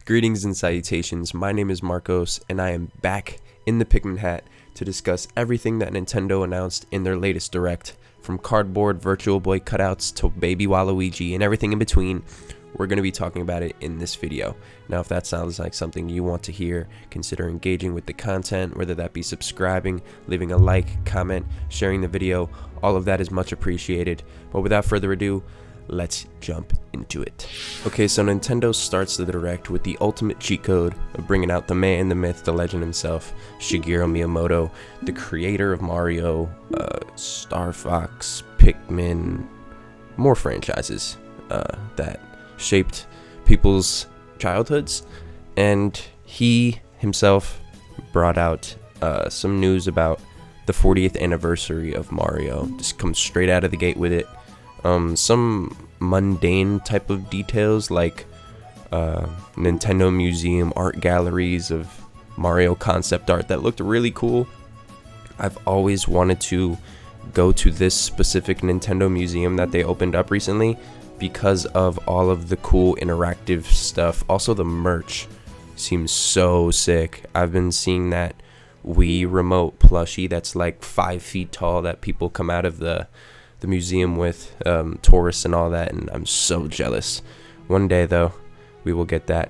Greetings and salutations, my name is Marcos, and I am back in the Pikmin hat to discuss everything that Nintendo announced in their latest Direct. From cardboard Virtual Boy cutouts to Baby Waluigi and everything in between, we're going to be talking about it in this video. Now, if that sounds like something you want to hear, consider engaging with the content, whether that be subscribing, leaving a like, comment, sharing the video. All of that is much appreciated. But without further ado, let's jump into it. Okay, so Nintendo starts the Direct with the ultimate cheat code of bringing out the man, the myth, the legend himself, Shigeru Miyamoto, the creator of Mario, Star Fox, Pikmin, more franchises that shaped people's childhoods. And he himself brought out some news about the 40th anniversary of Mario. Just comes straight out of the gate with it. Some mundane type of details like Nintendo Museum art galleries of Mario concept art that looked really cool. I've always wanted to go to this specific Nintendo museum that they opened up recently because of all of the cool interactive stuff. Also, the merch seems so sick. I've been seeing that Wii remote plushie that's like 5 feet tall that people come out of the museum with, tourists and all that, and I'm so jealous. One day though, we will get that.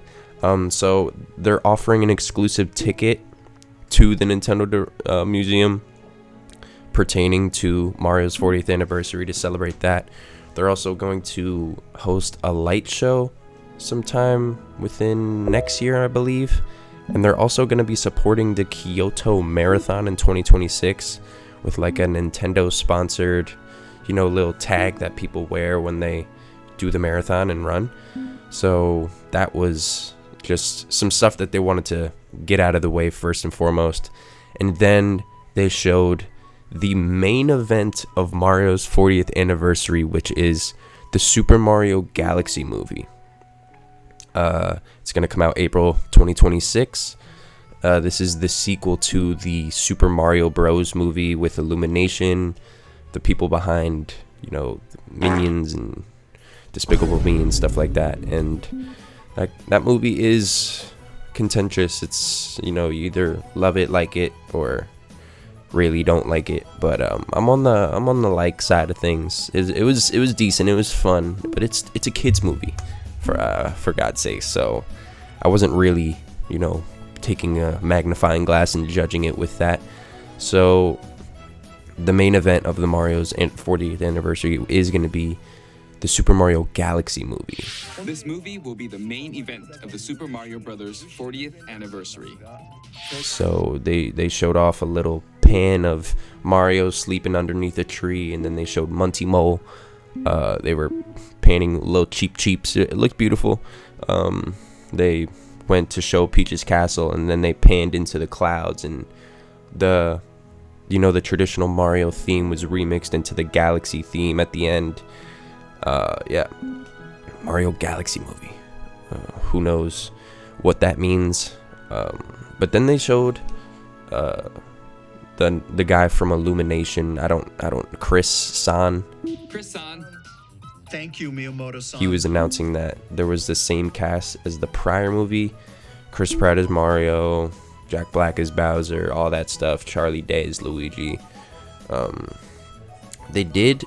So they're offering an exclusive ticket to the Nintendo Museum pertaining to Mario's 40th anniversary to celebrate that. They're also going to host a light show sometime within next year, I believe. And they're also going to be supporting the Kyoto Marathon in 2026 with like a Nintendo sponsored, little tag that people wear when they do the marathon and run. So that was just some stuff that they wanted to get out of the way first and foremost. And then they showed the main event of Mario's 40th anniversary, which is the Super Mario Galaxy movie. It's going to come out April 2026. This is the sequel to the Super Mario Bros. Movie with Illumination, the people behind, Minions and Despicable Me and stuff like that. And that movie is contentious. It's, you either love it, like it, or really don't like it. But I'm on the like side of things. It was decent. It was fun, but it's a kids movie, for God's sake. So I wasn't really, taking a magnifying glass and judging it with that. So the main event of the Mario's 40th anniversary is going to be the Super Mario Galaxy movie. This movie will be the main event of the Super Mario Bros. 40th anniversary. So they showed off a little pan of Mario sleeping underneath a tree, and then they showed Monty Mole. They were panning little cheeps. It looked beautiful. They went to show Peach's castle, and then they panned into the clouds, and the traditional Mario theme was remixed into the Galaxy theme at the end. Mario Galaxy movie. Who knows what that means? But then they showed the guy from Illumination. Chris San. Thank you, Miyamoto-san. He was announcing that there was the same cast as the prior movie. Chris Pratt as Mario, Jack Black as Bowser, all that stuff. Charlie Day as Luigi. They did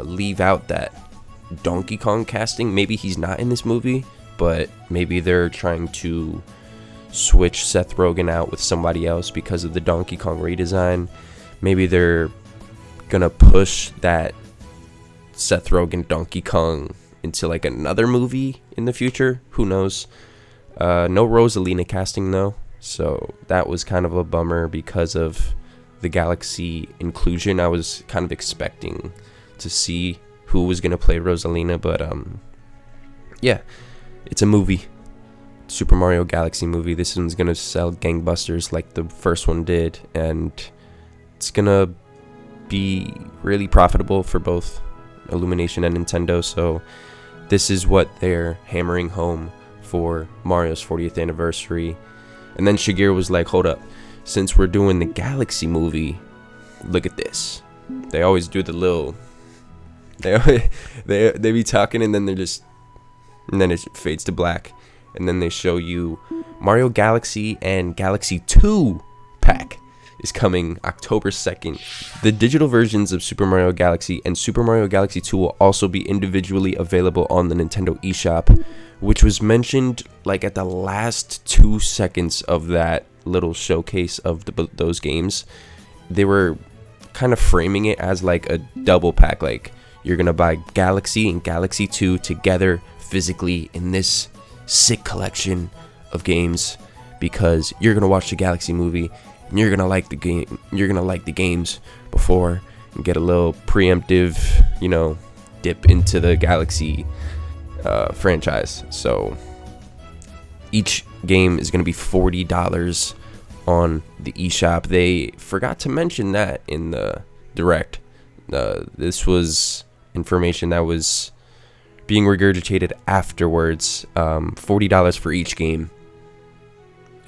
leave out that Donkey Kong casting. Maybe he's not in this movie, but maybe they're trying to switch Seth Rogen out with somebody else because of the Donkey Kong redesign. Maybe they're gonna push that Seth Rogen Donkey Kong into like another movie in the future. Who knows? No Rosalina casting though, so that was kind of a bummer because of the Galaxy inclusion. I was kind of expecting to see who was gonna play Rosalina, but it's a movie. Super Mario Galaxy movie. This one's gonna sell gangbusters like the first one did, and it's gonna be really profitable for both Illumination and Nintendo. So this is what they're hammering home for Mario's 40th anniversary. And then Shigeru was like, hold up, since we're doing the Galaxy movie, look at this. They always do the little, they be talking, and then and then it fades to black, and then they show you Mario Galaxy and Galaxy 2 pack is coming October 2nd. The digital versions of Super Mario Galaxy and Super Mario Galaxy 2 will also be individually available on the Nintendo eShop, which was mentioned like at the last 2 seconds of that little showcase of those games. They were kind of framing it as like a double pack, like you're gonna buy Galaxy and Galaxy 2 together physically in this sick collection of games, because you're gonna watch the Galaxy movie and you're gonna like the game, you're gonna like the games before, and get a little preemptive, dip into the Galaxy franchise. So each game is gonna be $40 on the eShop. They forgot to mention that in the direct. This was information that was being regurgitated afterwards. $40 for each game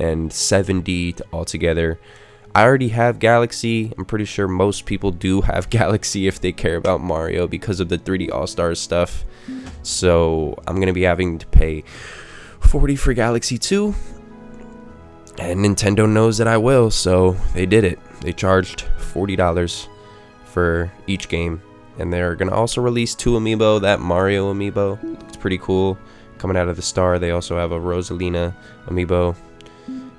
and $70 altogether. I already have Galaxy. I'm pretty sure most people do have Galaxy if they care about Mario because of the 3D All-Stars stuff. So I'm gonna be having to pay $40 for Galaxy 2, and Nintendo knows that I will, so they did it. They charged $40 for each game, and they're gonna also release 2 amiibo. That Mario amiibo looks pretty cool coming out of the star. They also have a Rosalina amiibo,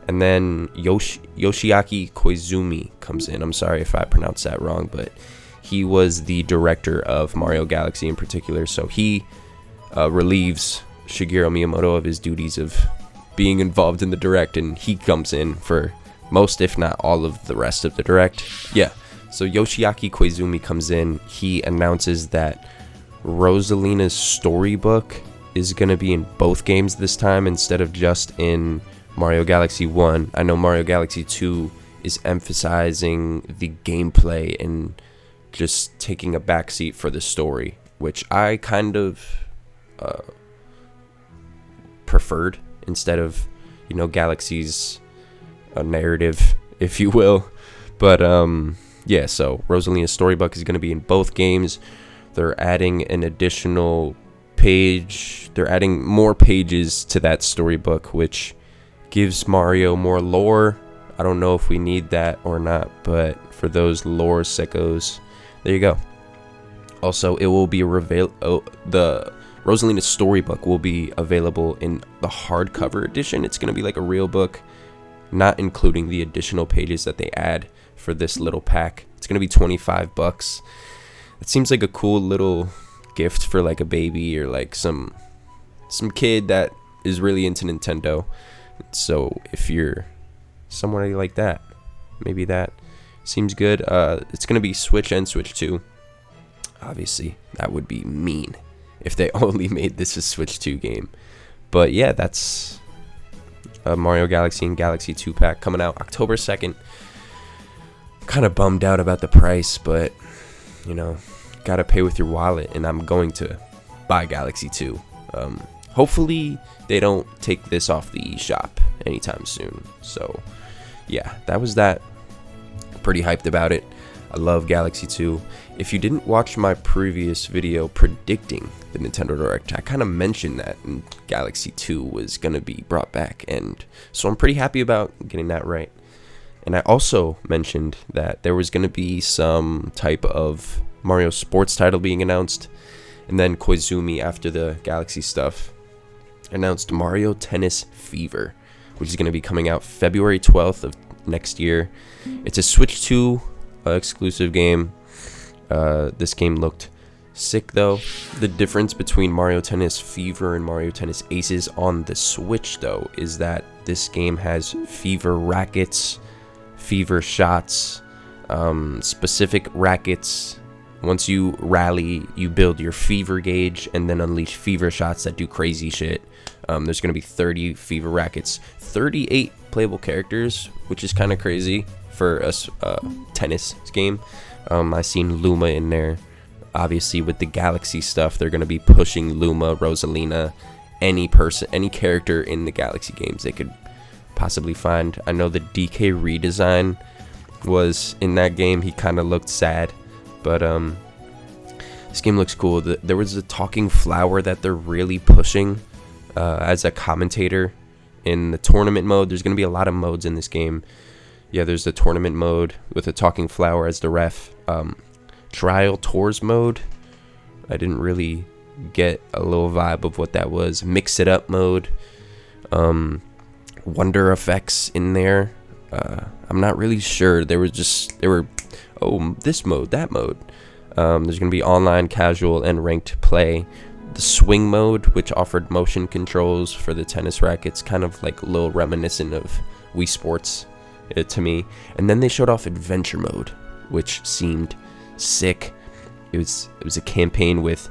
and then Yoshiaki Koizumi comes in. I'm sorry if I pronounced that wrong, but he was the director of Mario Galaxy in particular, so he relieves Shigeru Miyamoto of his duties of being involved in the direct, and he comes in for most, if not all, of the rest of the direct. Yeah, so Yoshiaki Koizumi comes in. He announces that Rosalina's storybook is going to be in both games this time instead of just in Mario Galaxy 1. I know Mario Galaxy 2 is emphasizing the gameplay and just taking a backseat for the story, which I kind of preferred, instead of Galaxy's narrative, if you will. But yeah, so Rosalina's storybook is going to be in both games. They're adding an additional page. They're adding more pages to that storybook, which gives Mario more lore. I don't know if we need that or not, but for those lore sickos, there you go. Also, it will be the Rosalina's storybook will be available in the hardcover edition. It's going to be like a real book, not including the additional pages that they add for this little pack. It's going to be $25. It seems like a cool little gift for like a baby or like some kid that is really into Nintendo. So if you're somebody like that, maybe that seems good. It's going to be Switch and Switch 2. Obviously, that would be mean if they only made this a Switch 2 game. But yeah, that's a Mario Galaxy and Galaxy 2 pack coming out October 2nd. Kind of bummed out about the price, but gotta pay with your wallet, and I'm going to buy Galaxy 2. Hopefully they don't take this off the eShop anytime soon. So yeah, that was that. Pretty hyped about it. I love Galaxy 2. If you didn't watch my previous video predicting the Nintendo Direct, I kind of mentioned that Galaxy 2 was going to be brought back, and so I'm pretty happy about getting that right. And I also mentioned that there was going to be some type of Mario sports title being announced, and then Koizumi, after the Galaxy stuff, announced Mario Tennis Fever, which is going to be coming out February 12th of next year. It's a Switch 2 exclusive game. This game looked sick though. The difference between Mario Tennis Fever and Mario Tennis Aces on the Switch though is that this game has fever rackets, fever shots, specific rackets. Once you rally, you build your fever gauge and then unleash fever shots that do crazy shit. There's going to be 30 fever rackets, 38 playable characters, which is kind of crazy for a tennis game. I seen Luma in there. Obviously, with the Galaxy stuff, they're going to be pushing Luma, Rosalina, any character in the Galaxy games they could possibly find. I know the DK redesign was in that game. He kind of looked sad, but this game looks cool. There was a talking flower that they're really pushing. as a commentator in the tournament mode. There's going to be a lot of modes in this game. Yeah, there's the tournament mode with a talking flower as the ref. Trial tours mode, I didn't really get a little vibe of what that was. Mix it up mode. Wonder effects in there. I'm not really sure. There were this mode, that mode. There's going to be online, casual, and ranked play. The swing mode, which offered motion controls for the tennis rackets, kind of like a little reminiscent of Wii Sports to me. And then they showed off adventure mode, which seemed sick. It was a campaign with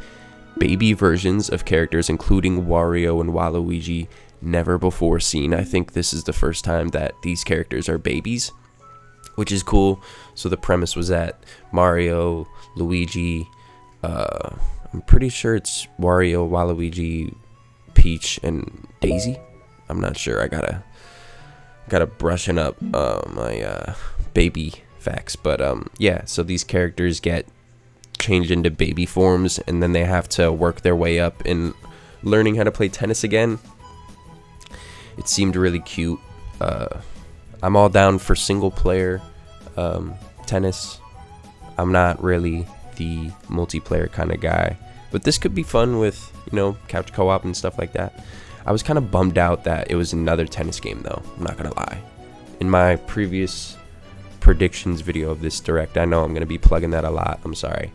baby versions of characters, including Wario and Waluigi, never before seen. I think this is the first time that these characters are babies, which is cool. So the premise was that Mario, Luigi, I'm pretty sure it's Wario, Waluigi, Peach, and Daisy. I'm not sure. I gotta brushing up my baby facts. But yeah, so these characters get changed into baby forms, and then they have to work their way up in learning how to play tennis again. It seemed really cute. I'm all down for single player tennis. I'm not really the multiplayer kind of guy, but this could be fun with, couch co-op and stuff like that. I was kind of bummed out that it was another tennis game though, I'm not gonna lie. In my previous predictions video of this direct, I know I'm gonna be plugging that a lot, I'm sorry,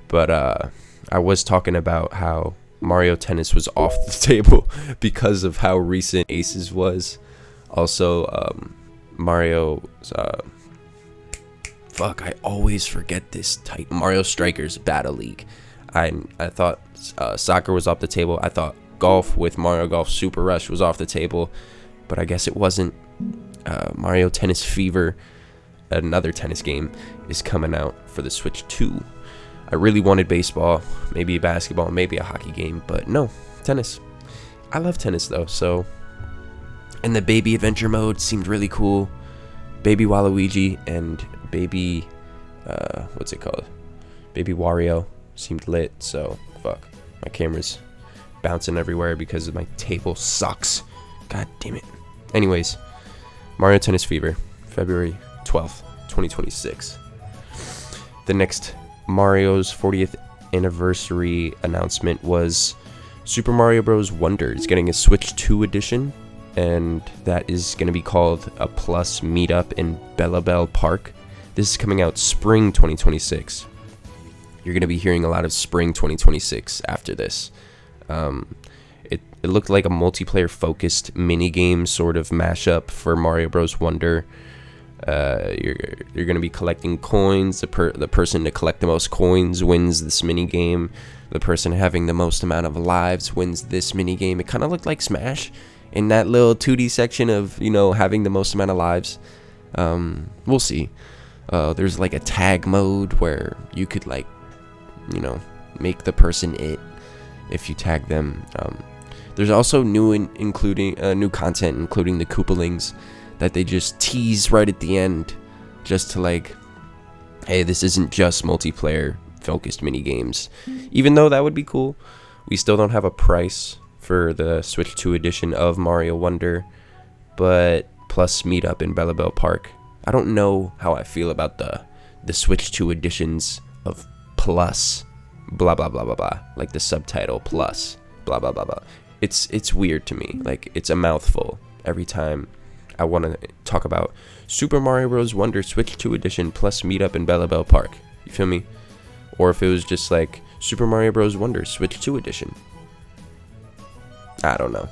but I was talking about how Mario Tennis was off the table because of how recent Aces was. Also, Mario's I always forget this title. Mario Strikers Battle League. I thought soccer was off the table. I thought golf with Mario Golf Super Rush was off the table, but I guess it wasn't. Mario Tennis Fever, another tennis game, is coming out for the Switch 2. I really wanted baseball, maybe basketball, maybe a hockey game, but no, tennis. I love tennis though, so. And the baby adventure mode seemed really cool. Baby Waluigi and baby, what's it called? Baby Wario seemed lit, so fuck. My camera's bouncing everywhere because my table sucks. God damn it. Anyways, Mario Tennis Fever, February 12th, 2026. The next Mario's 40th anniversary announcement was Super Mario Bros. Wonder is getting a Switch 2 edition, and that is going to be called a Plus Meetup in Bellabelle Park. This is coming out spring 2026. You're going to be hearing a lot of spring 2026 after this. It looked like a multiplayer focused minigame sort of mashup for Mario Bros. Wonder. You're going to be collecting coins. The person to collect the most coins wins this minigame. The person having the most amount of lives wins this minigame. It kind of looked like Smash in that little 2D section of, having the most amount of lives. We'll see. There's like a tag mode where you could make the person it if you tag them. There's also new content, including the Koopalings, that they just tease right at the end, just to hey, this isn't just multiplayer focused mini games. Even though that would be cool, we still don't have a price for the Switch 2 edition of Mario Wonder, but plus Meetup in Bellabelle Park. I don't know how I feel about the Switch 2 editions of plus blah blah blah blah blah, like the subtitle plus blah blah blah blah. It's weird to me. It's a mouthful every time I want to talk about Super Mario Bros. Wonder Switch 2 edition plus Meetup in Bellabelle Park. You feel me? Or if it was just Super Mario Bros. Wonder Switch 2 edition. I don't know.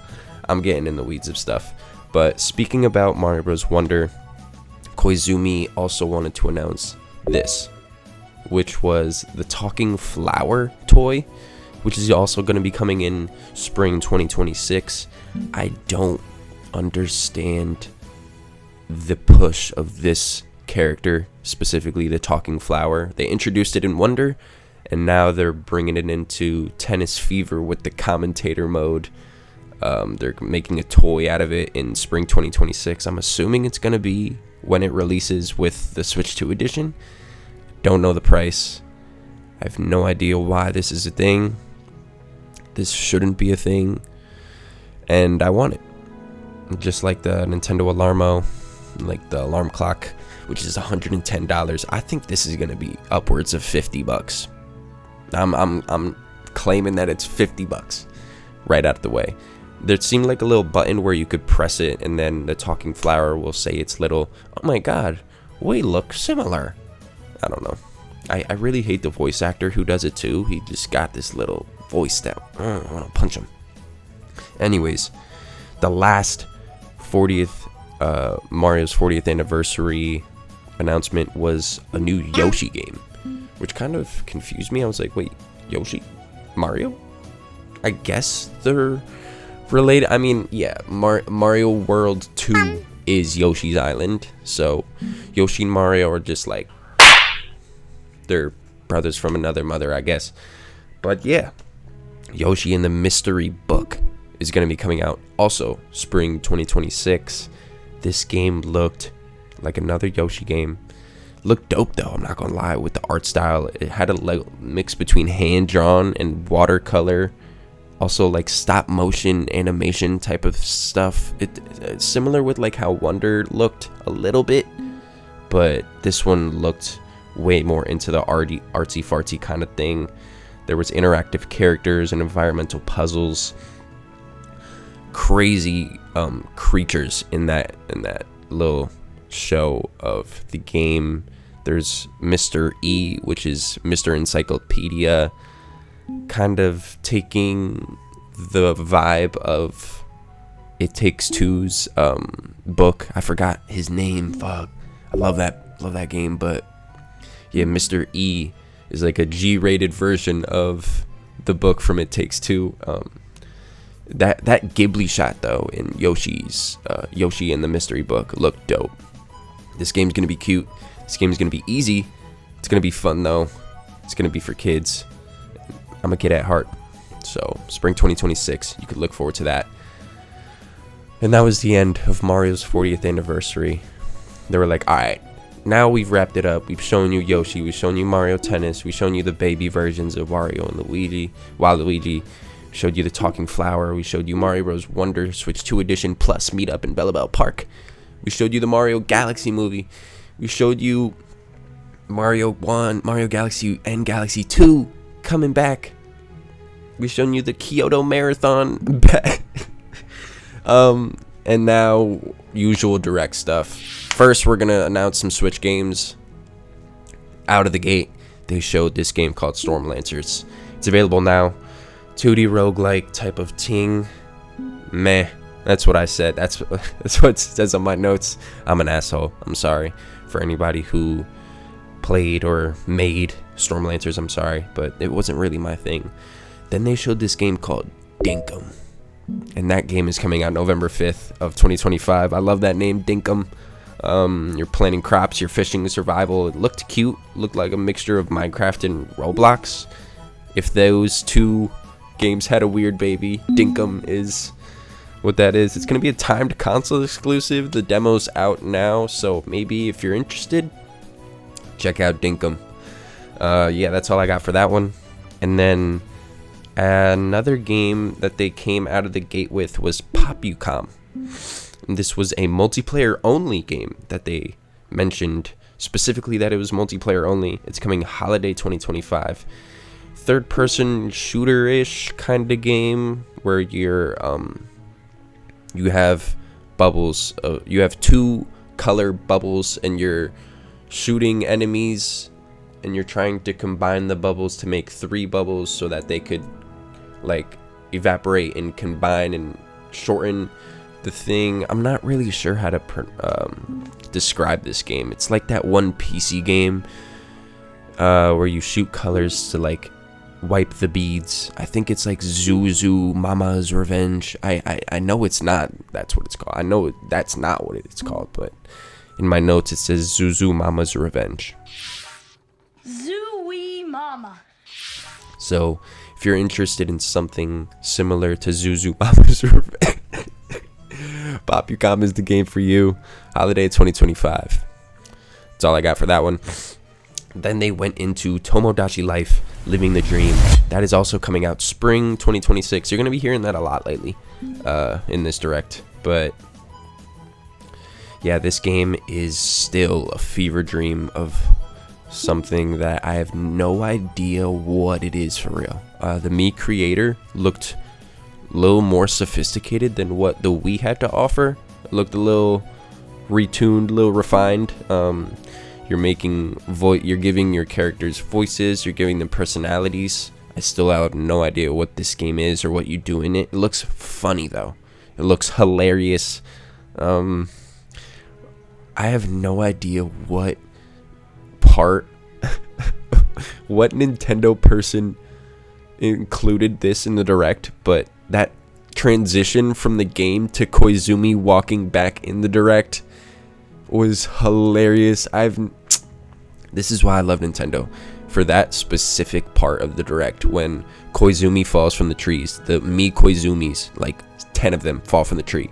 I'm getting in the weeds of stuff. But speaking about Mario Bros. Wonder, Koizumi also wanted to announce this, which was the Talking Flower toy, which is also going to be coming in spring 2026. I don't understand the push of this character, specifically the Talking Flower. They introduced it in Wonder, and now they're bringing it into Tennis Fever with the commentator mode. They're making a toy out of it in spring 2026. I'm assuming it's going to be when it releases with the Switch 2 edition. Don't know the price. I have no idea why this is a thing. This shouldn't be a thing. and I want it. Just like the Nintendo Alarmo, like the alarm clock, which is $110. I think this is gonna be upwards of $50. I'm claiming that it's $50 right out of the way. There seemed like a little button where you could press it, and then the talking flower will say its little, "Oh my god, we look similar." I don't know. I really hate the voice actor who does it too. He just got this little voice that I want to punch him. Anyways, the last 40th Mario's 40th anniversary announcement was a new Yoshi game, which kind of confused me. I was like, wait, Yoshi? Mario? I guess they're related. I mean, yeah, Mario World 2 is Yoshi's Island, so Yoshi and Mario are just like, they're brothers from another mother, I guess. But yeah, Yoshi and the Mystery Book is going to be coming out also spring 2026. This game looked like another Yoshi game. Looked dope though, I'm not gonna lie, with the art style. It had a mix between hand drawn and watercolor, also like stop motion animation type of stuff. It's similar with like how Wonder looked a little bit, but this one looked way more into the artsy fartsy kind of thing. There was interactive characters and environmental puzzles, crazy creatures in that little show of the game. There's Mr. E, which is Mr. Encyclopedia, kind of taking the vibe of It Takes Two's book. I forgot his name. Fuck, I love that game. But yeah, Mr. E is like a G-rated version of the book from It Takes Two. That Ghibli shot though in Yoshi's Yoshi and the Mystery Book looked dope. This game's gonna be cute. This game's gonna be easy. It's gonna be fun though. It's gonna be for kids. I'm a kid at heart. So spring 2026, you could look forward to that. And that was the end of Mario's 40th anniversary. They were like, all right, now we've wrapped it up. We've shown you Yoshi. We've shown you Mario Tennis. We've shown you the baby versions of Wario and Luigi. Waluigi. We showed you the Talking Flower. We showed you Mario Bros. Wonder Switch 2 Edition Plus Meet Up in Bella Bell Park. We showed you the Mario Galaxy movie. We showed you Mario 1, Mario Galaxy, and Galaxy 2 coming back. We've shown you the Kyoto Marathon back. And now, usual direct stuff. First, we're going to announce some Switch games. Out of the gate, they showed this game called Stormlancers. It's available now. 2D roguelike type of ting. Meh. That's what I said. That's what it says on my notes. I'm an asshole. I'm sorry for anybody who played or made Stormlancers. I'm sorry, but it wasn't really my thing. Then they showed this game called Dinkum. And that game is coming out November 5th of 2025. I love that name, Dinkum. You're planting crops, you're fishing, survival. It looked cute. Looked like a mixture of Minecraft and Roblox. If those two games had a weird baby, Dinkum is what that is. It's going to be a timed console exclusive. The demo's out now, so maybe if you're interested, check out Dinkum. Yeah, that's all I got for that one. And then another game that they came out of the gate with was Papucom. This was a multiplayer only game that they mentioned specifically that it was multiplayer only. It's coming holiday 2025. Third person shooter-ish kind of game where you're you have bubbles. You have two color bubbles and you're shooting enemies and you're trying to combine the bubbles to make three bubbles so that they could like evaporate and combine and shorten the thing. I'm not really sure how to describe this game. It's like that one PC game where you shoot colors to like wipe the beads. I think it's like Zuzu Mama's Revenge. I know it's not. That's what it's called. I know that's not what it's called, but in my notes it says Zuzu Mama's Revenge. Zooey Mama. So if you're interested in something similar to Zuzu Mama's Revenge, Papucom is the game for you. Holiday 2025. That's all I got for that one. Then they went into Tomodachi Life, Living the Dream. That is also coming out spring 2026. You're going to be hearing that a lot lately in this direct. But yeah, this game is still a fever dream of something that I have no idea what it is for real. The Mii creator looked a little more sophisticated than what the Wii had to offer. It looked a little retuned, a little refined. You're giving your characters voices, you're giving them personalities. I still have no idea what this game is or what you do in it. It looks funny though. It looks hilarious. I have no idea what part what Nintendo person included this in the direct, but that transition from the game to Koizumi walking back in the direct was hilarious. This is why I love Nintendo, for that specific part of the direct when Koizumi falls from the trees. The Mii Koizumis, like 10 of them, fall from the tree.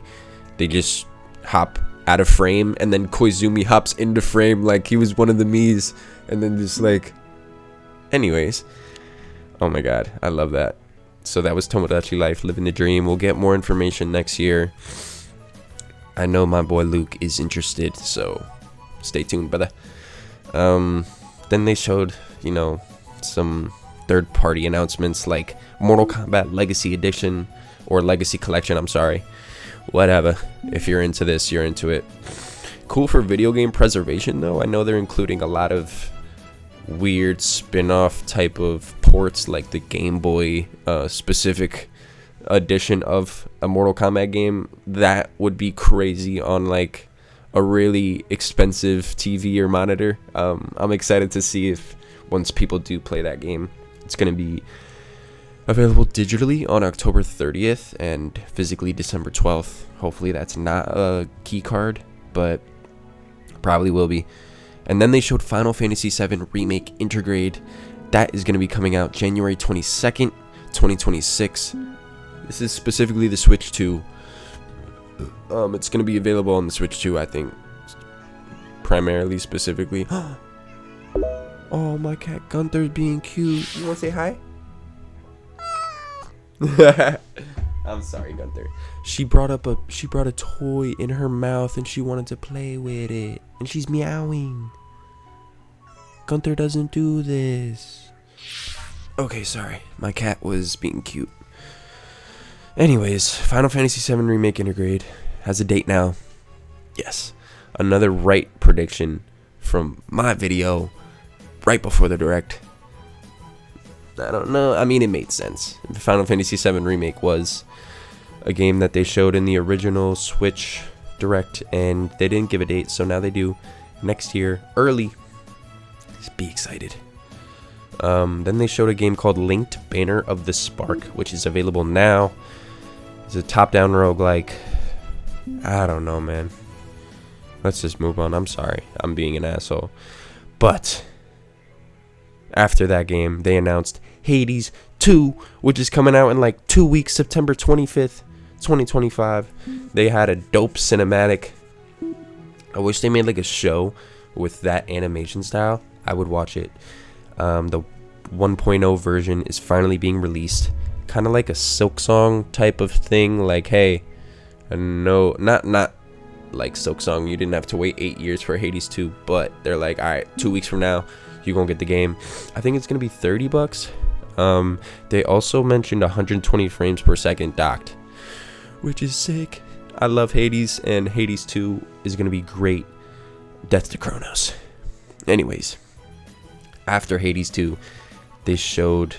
They just hop out of frame, and then Koizumi hops into frame like he was one of the Miis, and then just like, anyways, oh my god, I love that. So that was Tomodachi Life, Living the Dream. We'll get more information next year. I know my boy Luke is interested, so stay tuned, brother. Then they showed, some third-party announcements like Mortal Kombat Legacy Edition, or Legacy Collection, I'm sorry. Whatever. If you're into this, you're into it. Cool for video game preservation, though. I know they're including a lot of weird spin-off type of ports, like the Game Boy specific edition of a Mortal Kombat game. That would be crazy on like a really expensive TV or monitor. I'm excited to see if once people do play that game, it's going to be available digitally on October 30th and physically December 12th. Hopefully that's not a key card, but probably will be. And then they showed Final Fantasy VII Remake Intergrade. That is going to be coming out January 22nd, 2026. This is specifically the Switch 2. It's going to be available on the Switch 2, I think. Primarily, specifically. Oh, my cat Gunther's being cute. You want to say hi? I'm sorry, Gunther. She brought a toy in her mouth and she wanted to play with it. And she's meowing. Gunther doesn't do this. Okay, sorry. My cat was being cute. Anyways, Final Fantasy VII Remake Intergrade has a date now. Yes. Another right prediction from my video right before the direct. I don't know. I mean, it made sense. Final Fantasy VII Remake was a game that they showed in the original Switch direct, and they didn't give a date, so now they do next year, early. Just be excited. Then they showed a game called Linked Banner of the Spark, which is available now. It's a top-down roguelike. I don't know, man. Let's just move on. I'm sorry. I'm being an asshole. But after that game, they announced Hades 2, which is coming out in like 2 weeks, September 25th, 2025. They had a dope cinematic. I wish they made like a show with that animation style. I would watch it. The 1.0 version is finally being released. Kind of like a Silksong type of thing. Like, hey, no, not like Silksong. You didn't have to wait 8 years for Hades 2, but they're like, all right, 2 weeks from now, you're gonna get the game. I think it's gonna be $30. They also mentioned 120 frames per second docked, which is sick. I love Hades, and Hades 2 is gonna be great. Death to Kronos. Anyways, after Hades 2, they showed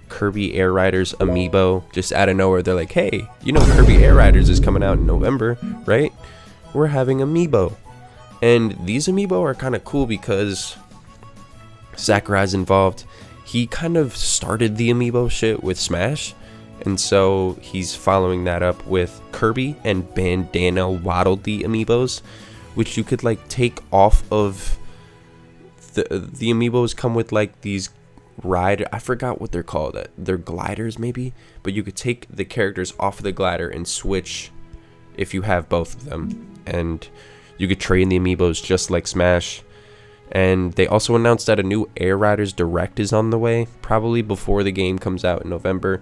Kirby Air Riders Amiibo just out of nowhere. They're like, hey, you know Kirby Air Riders is coming out in November, right? We're having Amiibo. And these Amiibo are kind of cool because Sakurai's involved. He kind of started the Amiibo shit with Smash, and so he's following that up with Kirby and Bandana Waddle Dee Amiibos, which you could like take off of the Amiibos. Come with like these I forgot what they're called. They're gliders maybe, but you could take the characters off of the glider and switch if you have both of them, and you could trade in the Amiibos just like Smash. And they also announced that a new Air Riders Direct is on the way, probably before the game comes out in November.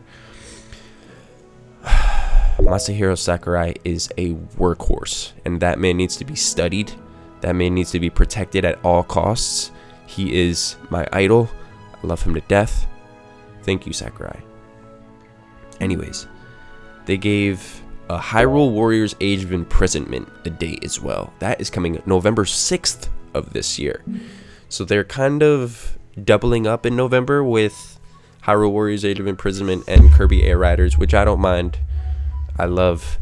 Masahiro Sakurai is a workhorse, and that man needs to be studied. That man needs to be protected at all costs. He is my idol. I love him to death. Thank you, Sakurai. Anyways, they gave Hyrule Warriors Age of Imprisonment a date as well. That is coming November 6th of this year. So they're kind of doubling up in November with Hyrule Warriors Age of Imprisonment and Kirby Air Riders, which I don't mind. I love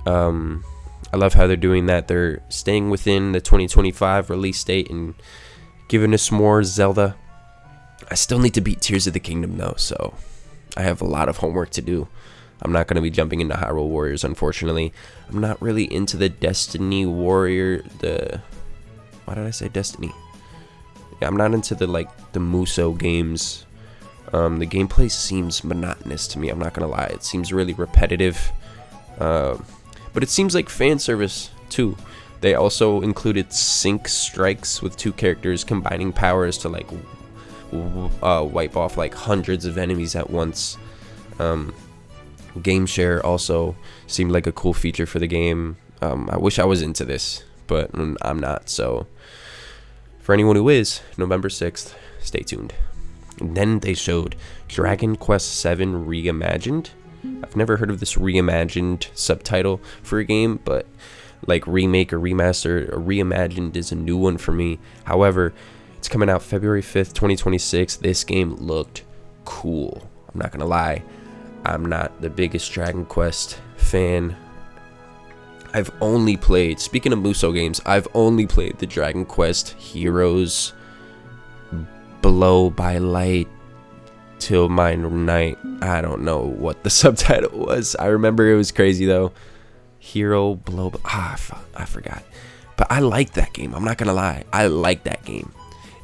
how they're doing that. They're staying within the 2025 release date and giving us more Zelda. I still need to beat Tears of the Kingdom though, so I have a lot of homework to do. I'm not going to be jumping into Hyrule Warriors, unfortunately. I'm not really into the Destiny Warrior, why did I say Destiny? Yeah, I'm not into the Musou games. The gameplay seems monotonous to me, I'm not going to lie. It seems really repetitive. But it seems like fan service too. They also included sync strikes with two characters combining powers to wipe off hundreds of enemies at once. Game share also seemed like a cool feature for the game. I wish I was into this, but I'm not. So for anyone who is, November 6th, stay tuned. And then they showed Dragon Quest VII Reimagined. I've never heard of this reimagined subtitle for a game, but remake or remaster or reimagined is a new one for me. However, it's coming out February 5th, 2026. This game looked cool. I'm not gonna lie. I'm not the biggest Dragon Quest fan. I've only played, speaking of Musou games, I've only played the Dragon Quest Heroes Below by Light Till My Night. I don't know what the subtitle was. I remember it was crazy though. Hero Below. I forgot. But I liked that game. I'm not gonna lie. I liked that game.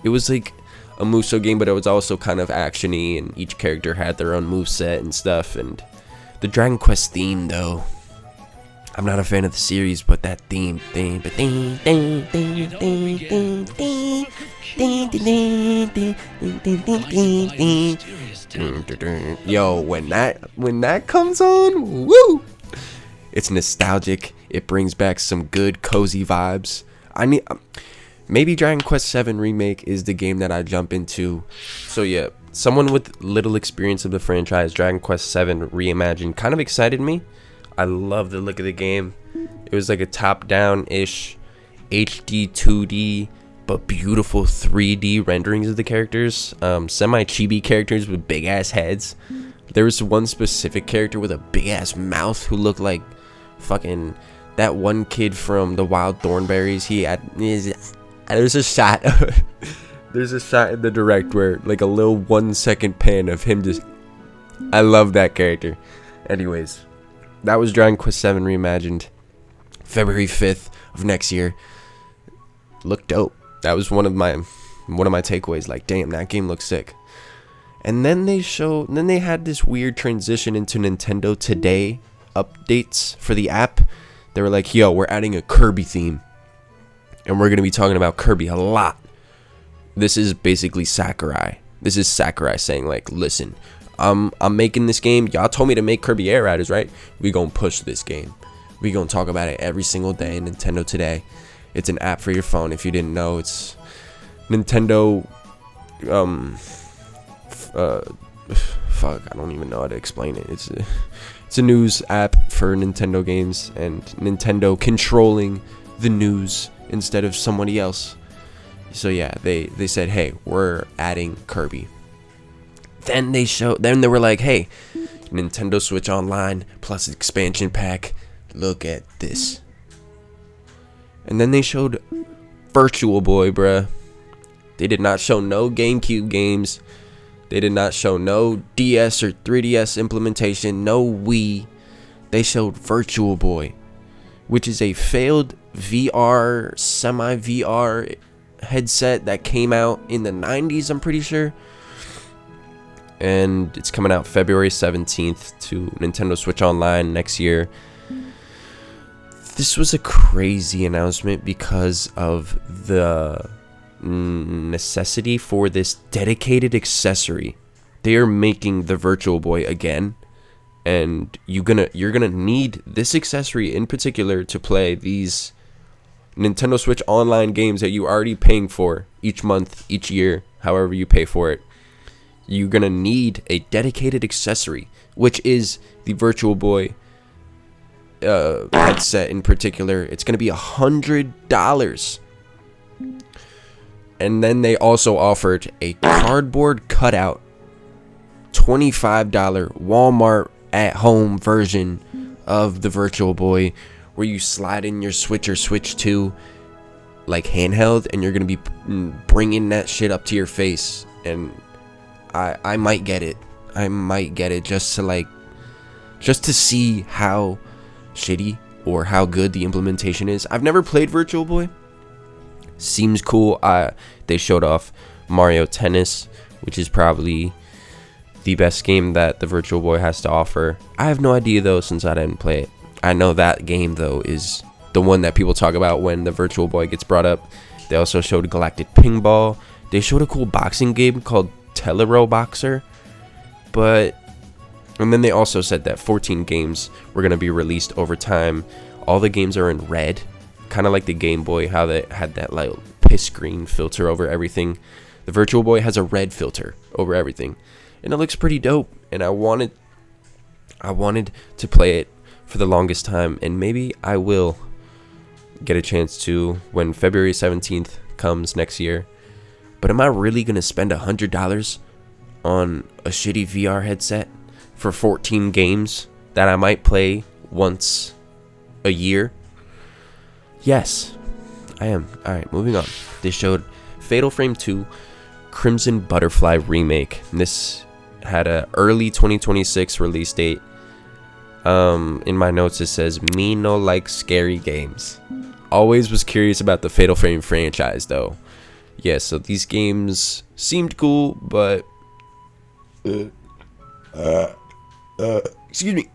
It was like a Musou game, but it was also kind of actiony, and each character had their own moveset and stuff. And the Dragon Quest theme, though, I'm not a fan of the series, but that theme, yo, when that comes on, woo! It's nostalgic. It brings back some good cozy vibes. Maybe Dragon Quest VII Remake is the game that I jump into. So yeah, someone with little experience of the franchise, Dragon Quest VII Reimagined kind of excited me. I love the look of the game. It was like a top-down-ish HD 2D, but beautiful 3D renderings of the characters. Semi-chibi characters with big-ass heads. There was one specific character with a big-ass mouth who looked like fucking that one kid from the Wild Thornberries. There's a shot in the direct where a little 1 second pan of him just, I love that character. Anyways, that was Dragon Quest VII Reimagined, February 5th of next year. Looked dope. That was one of my takeaways. Damn, that game looks sick. And then they had this weird transition into Nintendo Today updates for the app. They were like, yo, we're adding a Kirby theme, and we're going to be talking about Kirby a lot. This is basically Sakurai. This is Sakurai saying, listen, I'm making this game. Y'all told me to make Kirby Air Riders, right? We gonna push this game. We gonna talk about it every single day in Nintendo Today. It's an app for your phone. If you didn't know, it's Nintendo, fuck, I don't even know how to explain it. It's a news app for Nintendo games, and Nintendo controlling the news instead of somebody else. So yeah, they said, hey, we're adding Kirby. Then they were like, hey, Nintendo Switch Online plus expansion pack. Look at this. And then they showed Virtual Boy, bruh. They did not show no GameCube games. They did not show no DS or 3DS implementation, no Wii. They showed Virtual Boy, which is a failed VR, semi-VR headset that came out in the 90s, I'm pretty sure. And it's coming out February 17th to Nintendo Switch Online next year. This was a crazy announcement because of the necessity for this dedicated accessory. They are making the Virtual Boy again, and you're gonna need this accessory in particular to play these Nintendo Switch online games that you're already paying for each month, each year, however you pay for it. You're gonna need a dedicated accessory, which is the Virtual Boy headset in particular. It's gonna be $100. And then they also offered a cardboard cutout $25 Walmart at home version of the Virtual Boy, where you slide in your Switch or Switch 2 like handheld, and you're gonna be bringing that shit up to your face. And I might get it. I might get it just to see how shitty or how good the implementation is. I've never played Virtual Boy. Seems cool. They showed off Mario Tennis, which is probably the best game that the Virtual Boy has to offer. I have no idea though, since I didn't play it. I know that game though is the one that people talk about when the Virtual Boy gets brought up. They also showed Galactic Ping Ball. They showed a cool boxing game called Telero Boxer. And then they also said that 14 games were going to be released over time. All the games are in red, kind of like the Game Boy, how they had that like piss green filter over everything. The Virtual Boy has a red filter over everything, and it looks pretty dope. And I wanted to play it for the longest time, and maybe I will get a chance to when February 17th comes next year. But am I really going to spend $100 on a shitty VR headset for 14 games that I might play once a year? Yes, I am. Alright, moving on. They showed Fatal Frame 2 Crimson Butterfly Remake. And this had a early 2026 release date. In my notes it says, "Me no like scary games." Always was curious about the Fatal Frame franchise though. Yeah, so these games seemed cool, but excuse me.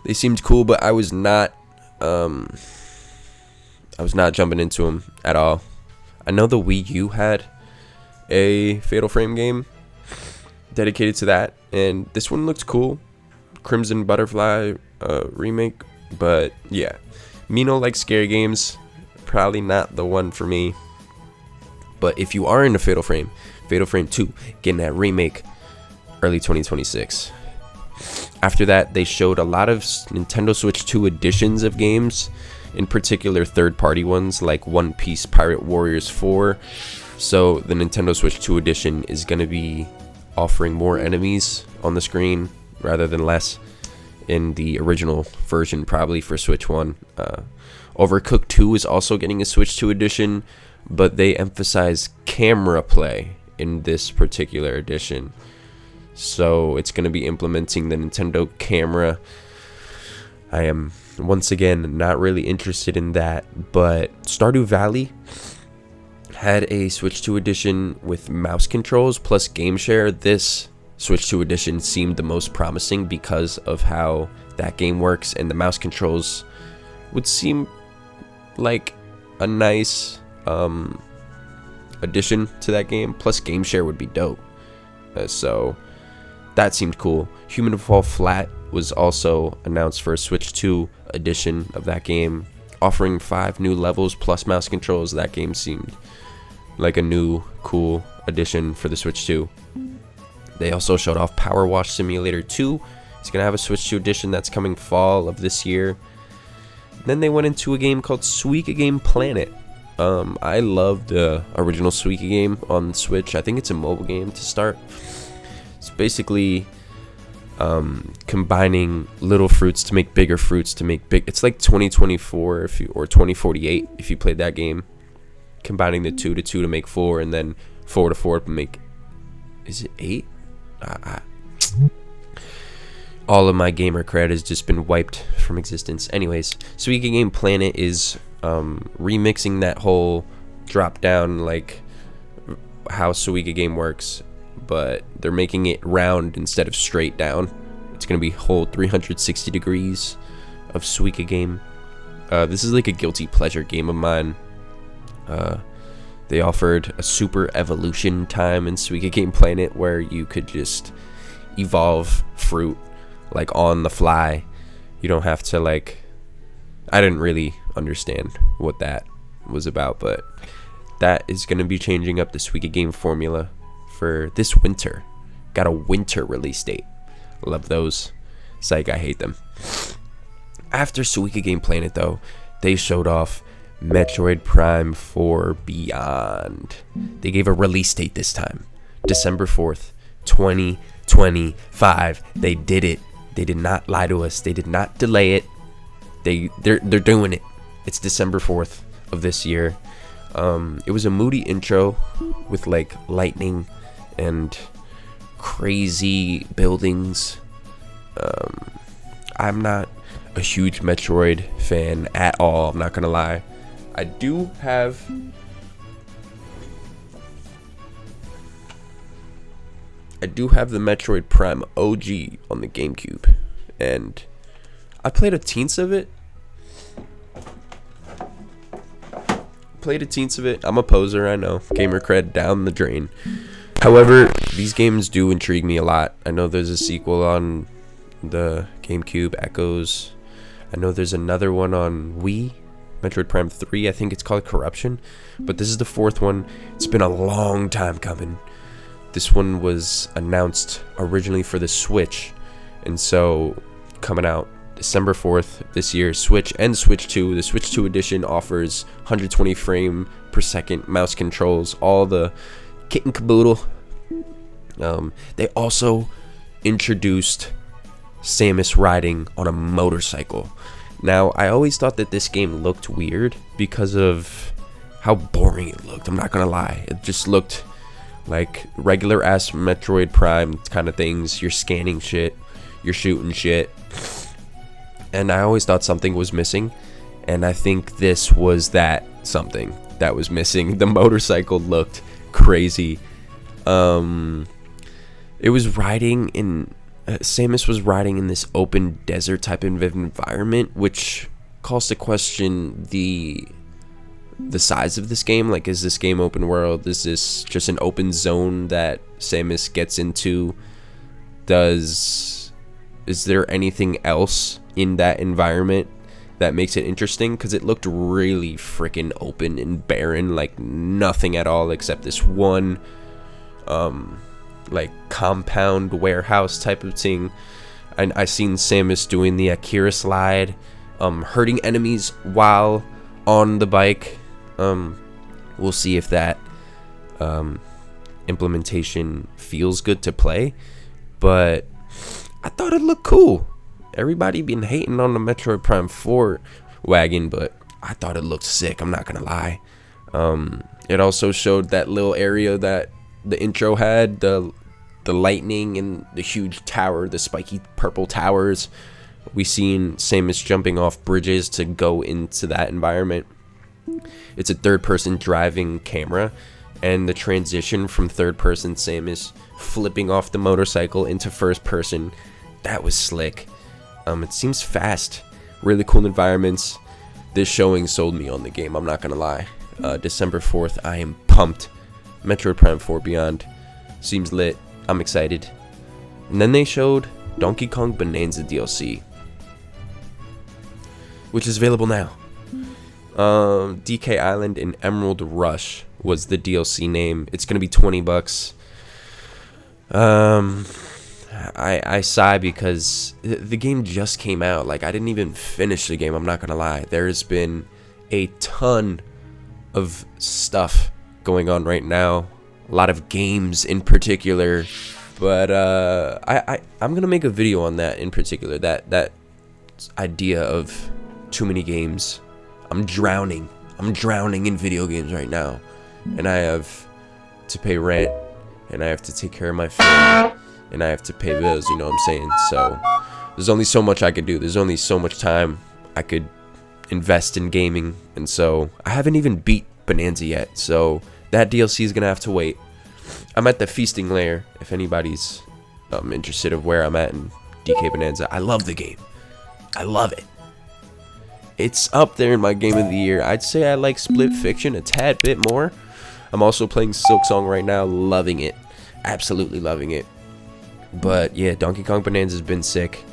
They seemed cool, but I was not jumping into them at all. I know the Wii U had a Fatal Frame game dedicated to that, and this one looked cool. Crimson Butterfly remake, but yeah, me no like scary games, probably not the one for me. But if you are into Fatal Frame 2 getting that remake early 2026. After that, they showed a lot of Nintendo Switch 2 editions of games, in particular third-party ones like One Piece Pirate Warriors 4. So the Nintendo Switch 2 edition is going to be offering more enemies on the screen rather than less in the original version, probably for Switch 1. Overcooked 2 is also getting a Switch 2 edition, but they emphasize camera play in this particular edition. So it's going to be implementing the Nintendo camera. I am, once again, not really interested in that, but Stardew Valley had a Switch 2 edition with mouse controls plus game share. This Switch 2 edition seemed the most promising because of how that game works, and the mouse controls would seem like a nice addition to that game. Plus game share would be dope. So that seemed cool. Human Fall Flat was also announced for a Switch 2 edition of that game, offering 5 new levels plus mouse controls. That game seemed like a new cool addition for the Switch 2. They also showed off Power Wash Simulator 2. It's going to have a Switch 2 edition that's coming fall of this year. Then they went into a game called Suika Game Planet. I love the original Suika game on Switch. I think it's a mobile game to start. It's basically combining little fruits to make bigger fruits to make big. It's like 2024 or 2048 if you played that game. Combining the 2 to make 4, and then 4 to 4 to make. Is it 8? All of my gamer cred has just been wiped from existence. Anyways, Suika Game Planet is remixing that whole drop down, like how Suika Game works, but they're making it round instead of straight down. It's gonna be whole 360 degrees of Suika Game. This is like a guilty pleasure game of mine. They offered a super evolution time in Suikoden Planet where you could just evolve fruit like on the fly. You don't have to like, I didn't really understand what that was about, but that is going to be changing up the Suikoden formula for this winter. Got a winter release date. Love those. Psych, I hate them. After Suikoden Planet though, they showed off Metroid Prime 4 Beyond. They gave a release date this time, December 4th, 2025. They did it. They did not lie to us. They did not delay it. They're doing it. It's December 4th of this year. It was a moody intro with like lightning and crazy buildings. I'm not a huge Metroid fan at all, I'm not gonna lie. I do have the Metroid Prime OG on the GameCube, and I played a teens of it. I'm a poser, I know. Gamer cred down the drain. However, these games do intrigue me a lot. I know there's a sequel on the GameCube, Echoes. I know there's another one on Wii, Metroid Prime 3, I think it's called Corruption. But this is the fourth one. It's been a long time coming. This one was announced originally for the Switch, and so coming out December 4th this year, Switch and Switch 2. The Switch 2 edition offers 120 frame per second mouse controls, all the kit and caboodle. They also introduced Samus riding on a motorcycle. Now, I always thought that this game looked weird because of how boring it looked. I'm not gonna lie. It just looked like regular ass Metroid Prime kind of things. You're scanning shit, you're shooting shit. And I always thought something was missing. And I think this was that something that was missing. The motorcycle looked crazy. It was riding in... Samus was riding in this open desert type of environment, which calls to question the size of this game. Like, is this game open world? Is this just an open zone that Samus gets into? Is there anything else in that environment that makes it interesting? Because it looked really freaking open and barren, like nothing at all except this one like compound warehouse type of thing. And I seen Samus doing the Akira slide, hurting enemies while on the bike. We'll see if that implementation feels good to play, but I thought it looked cool. Everybody been hating on the Metroid Prime 4 wagon, but I thought it looked sick, I'm not gonna lie. It also showed that little area that the intro had, the lightning and the huge tower, the spiky purple towers. We seen Samus jumping off bridges to go into that environment. It's a third-person driving camera, and the transition from third-person Samus flipping off the motorcycle into first-person, that was slick. It seems fast, really cool environments. This showing sold me on the game, I'm not gonna lie. December 4th, I am pumped. Metroid Prime 4 Beyond seems lit. I'm excited. And then they showed Donkey Kong Bonanza DLC, which is available now. DK Island and Emerald Rush was the DLC name. It's gonna be $20. I sigh because the game just came out. Like, I didn't even finish the game, I'm not gonna lie. There's been a ton of stuff going on right now, a lot of games in particular, but I'm gonna make a video on that in particular, that idea of too many games. I'm drowning in video games right now, and I have to pay rent, and I have to take care of my family, and I have to pay bills, you know what I'm saying? So there's only so much I could do. There's only so much time I could invest in gaming, and so I haven't even beat Bonanza yet, so that DLC is gonna have to wait. I'm at the feasting layer if anybody's interested of where I'm at in DK Bonanza. I love the game. I love it. It's up there in my game of the year. I'd say I like Split Fiction a tad bit more, I'm also playing Silksong right now, loving it, absolutely loving it. But yeah, Donkey Kong Bonanza has been sick.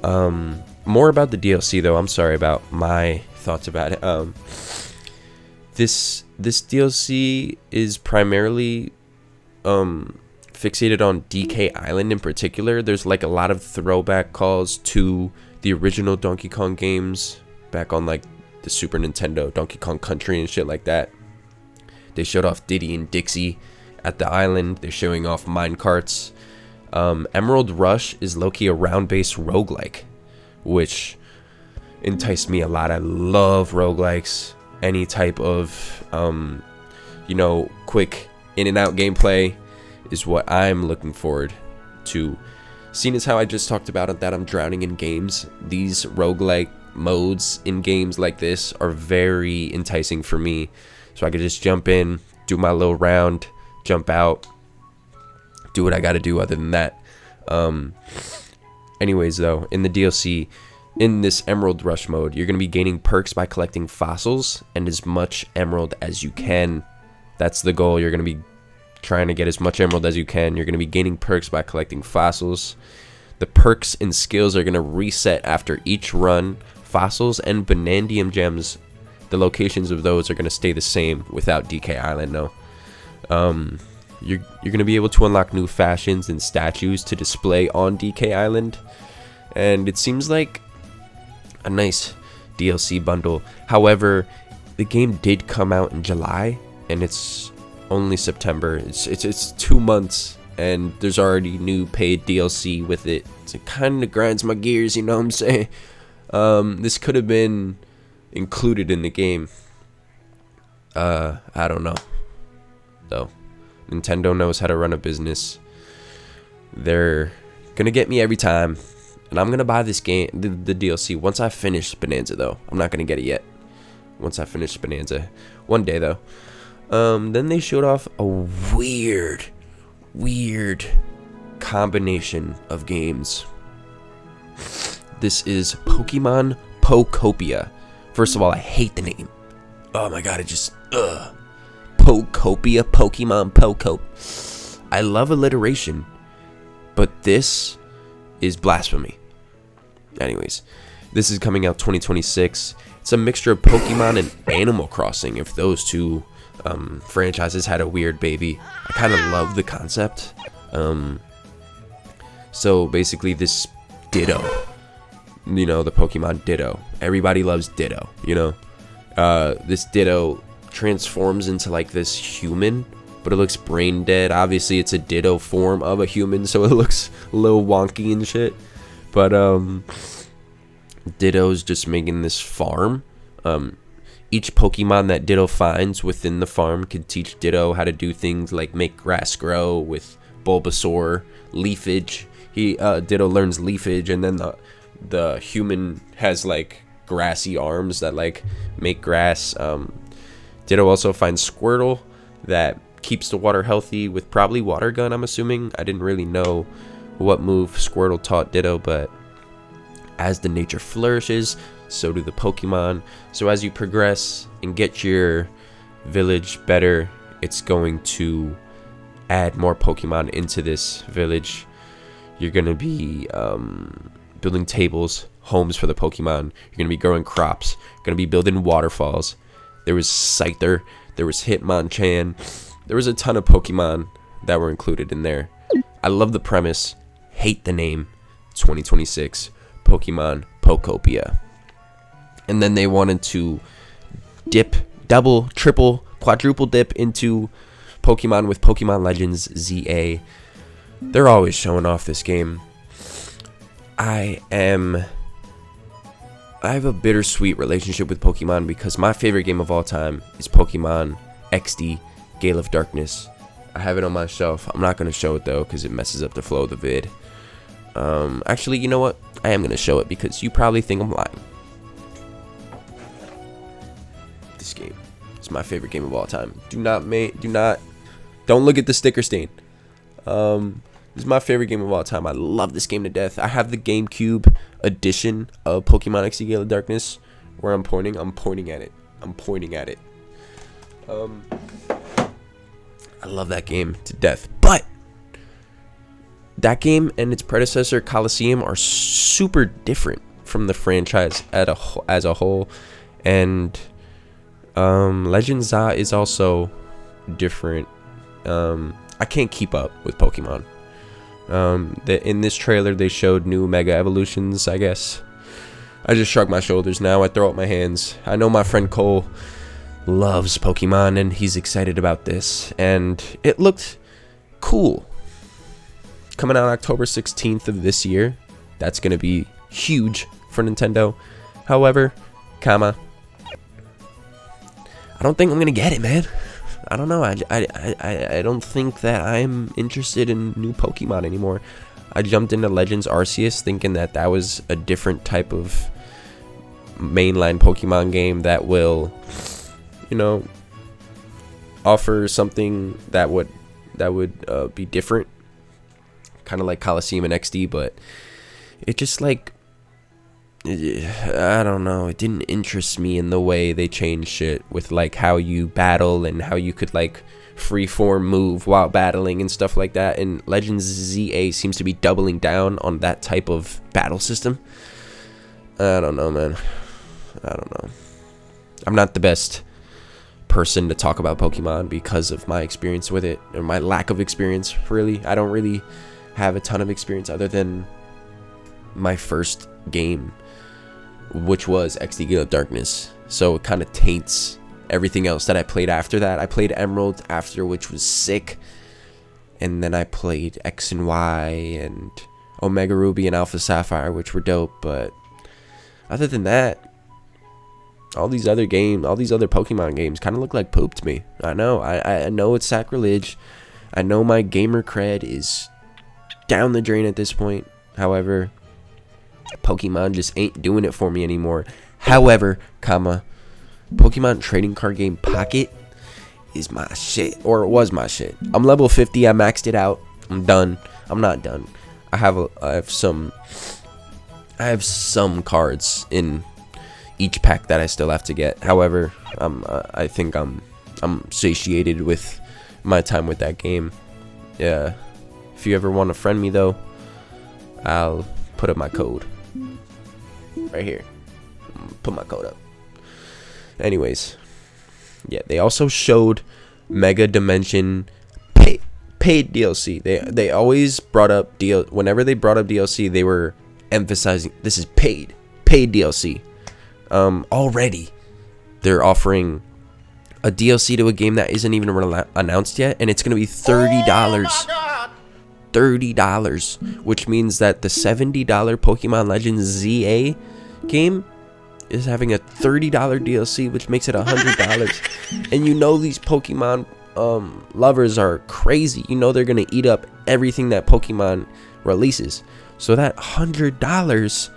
More about the DLC though. I'm sorry about my thoughts about it. This DLC is primarily fixated on DK Island in particular. There's like a lot of throwback calls to the original Donkey Kong games back on like the Super Nintendo, Donkey Kong Country and shit like that. They showed off Diddy and Dixie at the island. They're showing off minecarts. Emerald Rush is low-key a round-based roguelike, which enticed me a lot. I love roguelikes. Any type of, quick in-and-out gameplay is what I'm looking forward to. Seeing as how I just talked about it, that I'm drowning in games, these roguelike modes in games like this are very enticing for me. So I could just jump in, do my little round, jump out, do what I gotta do other than that. Anyways though, in the DLC, in this Emerald Rush mode, you're gonna be gaining perks by collecting fossils and as much emerald as you can. That's the goal. You're gonna be trying to get as much emerald as you can. You're gonna be gaining perks by collecting fossils. The perks and skills are gonna reset after each run. Fossils and Bonandium gems, the locations of those are gonna stay the same without DK Island. No. You're going to be able to unlock new fashions and statues to display on DK Island. And it seems like a nice DLC bundle. However, the game did come out in July and it's only September. It's 2 months and there's already new paid DLC with it. So it kind of grinds my gears, you know what I'm saying? This could have been included in the game. I don't know, though. Nintendo knows how to run a business. They're gonna get me every time, and I'm gonna buy this game, the DLC, once I finish Bonanza. Though I'm not gonna get it yet. Once I finish Bonanza, one day though. Then they showed off a weird combination of games. This is Pokemon Pokopia. First of all, I hate the name. Oh my god, it just Pokopia, Pokemon Pokop. I love alliteration, but this is blasphemy. Anyways, this is coming out 2026. It's a mixture of Pokemon and Animal Crossing. If those two franchises had a weird baby, I kind of love the concept. So basically, this Ditto, the Pokemon Ditto. Everybody loves Ditto, This Ditto transforms into like this human, but it looks brain dead. Obviously it's a Ditto form of a human, so it looks a little wonky and shit. But Ditto's just making this farm. Each Pokemon that Ditto finds within the farm can teach Ditto how to do things like make grass grow with Bulbasaur, leafage. Ditto learns leafage, and then the human has like grassy arms that like make grass. Ditto also finds Squirtle that keeps the water healthy with probably Water Gun, I'm assuming. I didn't really know what move Squirtle taught Ditto, but as the nature flourishes, so do the Pokemon. So as you progress and get your village better, it's going to add more Pokemon into this village. You're going to be building tables, homes for the Pokemon. You're going to be growing crops. You're going to be building waterfalls. There was Scyther, there was Hitmonchan, there was a ton of Pokemon that were included in there. I love the premise, hate the name. 2026, Pokemon Pokopia. And then they wanted to dip, double, triple, quadruple dip into Pokemon with Pokemon Legends ZA. They're always showing off this game. I have a bittersweet relationship with Pokemon because my favorite game of all time is Pokemon XD Gale of Darkness. I have it on my shelf. I'm not going to show it though because it messes up the flow of the vid. Actually, you know what? I am going to show it because you probably think I'm lying. This game is my favorite game of all time. Don't look at the sticker stain. This is my favorite game of all time. I love this game to death. I have the GameCube edition of Pokemon XD Gale of Darkness. Where I'm pointing at it. I love that game to death. But that game and its predecessor, Coliseum, are super different from the franchise as a whole. And Legend Za is also different. I can't keep up with Pokemon. In this trailer, they showed new Mega Evolutions, I guess. I just shrug my shoulders now. I throw up my hands. I know my friend Cole loves Pokemon, and he's excited about this. And it looked cool. Coming out October 16th of this year. That's going to be huge for Nintendo. However, I don't think I'm going to get it, man. I don't know. I don't think that I'm interested in new Pokemon anymore. I jumped into Legends Arceus thinking that that was a different type of mainline Pokemon game that will, offer something that would be different, kind of like Coliseum and XD, but it just I don't know, it didn't interest me in the way they changed shit with how you battle and how you could freeform move while battling and stuff like that. And Legends ZA seems to be doubling down on that type of battle system. I don't know, man. I don't know. I'm not the best person to talk about Pokemon because of my experience with it, or my lack of experience, really. I don't really have a ton of experience other than my first game, which was XD Gate of Darkness. So it kind of taints everything else that I played after that. I played Emerald after, which was sick. And then I played X and Y and Omega Ruby and Alpha Sapphire, which were dope. But other than that, all these other Pokemon games kind of look like poop to me. I know. I know it's sacrilege. I know my gamer cred is down the drain at this point. However, Pokemon just ain't doing it for me anymore. However, Pokemon trading card game Pocket is my shit, or it was my shit. I'm level 50. I maxed it out. I'm done. I'm not done. I have some cards in each pack that I still have to get. However, I think I'm satiated with my time with that game. Yeah. If you ever want to friend me though, I'll put up my code right here. Put my code up. Anyways, yeah, they also showed Mega Dimension paid DLC. They always brought up whenever they brought up DLC, they were emphasizing this is paid DLC. Already they're offering a DLC to a game that isn't even announced yet, and it's gonna be $30, which means that the $70 Pokemon Legends ZA game is having a $30 DLC, which makes it $100. And these Pokemon lovers are crazy. They're gonna eat up everything that Pokemon releases. So that $100,